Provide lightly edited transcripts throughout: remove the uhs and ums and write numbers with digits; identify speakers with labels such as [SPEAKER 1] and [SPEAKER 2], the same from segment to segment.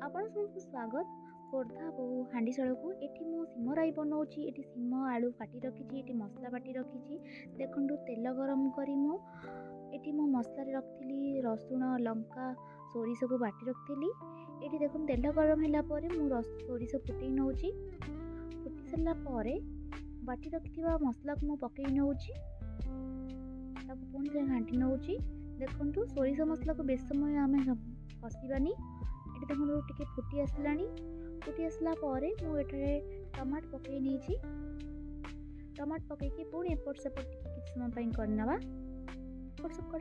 [SPEAKER 1] आपण सबको स्वागत खोर्धा बहु हांडीशाल को एटी मु सिमराई बनाऊँगी। एटी सिम आलू काटी रखी, एटी मसला बाटी रखी। देखु तेल गरम करी एटी मु मसला रखी रसुण लंका सोरिष को बाटी रखी। एटी देखो तेल गरम है सोरिष फुटे नौची। फुटी सारापर बाटी रखि मसला को मुझे पकई नौची, पुणी थे घाटी नौची। देखु सोरिष मसला को बेस समय आम कषानी। ये देखो टे फुटी आसला। फुटी आसला मुझे टमाट पकई नहीं। टमाट पकईकी पुणी एपट सेपट किसी समय करना। एपट सब कर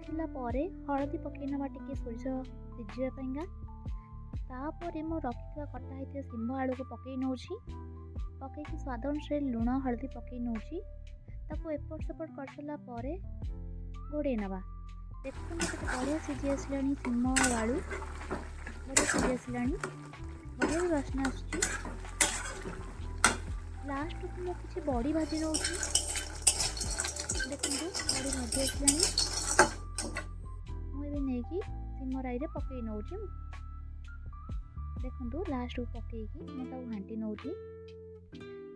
[SPEAKER 1] हलदी पकई ना टे सोरिष सिझापा। तापर मु रखी कटा होता सिम आलू को पकई नौची। पकईकी स्वाद अनुसार लुण हलदी पकई नौची। ताको एपट सेपट कर सारापर घोड़े नवा। देखो बढ़िया सीझी आसला सिम आलू, बढ़िया सीझी आसला, बढ़िया भी बास्ना आसुची। लास्ट को मुझे किसी बड़ी भाजी नौ। देखो बड़ी भाजी आसला, मुझे नहीं सिम राई पकई नौची। देखो लास्ट को पकईकी मुझे घाटी नौची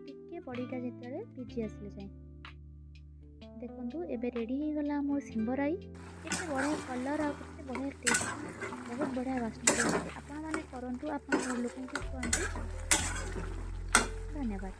[SPEAKER 1] टिके बड़ीटा जिते भिजी आसले जाए। देखो एबे रेडी हो गला मोर सिंबराई। केते बढ़िया कलर आ केते बढ़िया टेस्ट, बहुत बढ़िया बास्ना। आपण माने करंतु, आपण घर लोकन को कहंतु। धन्यवाद।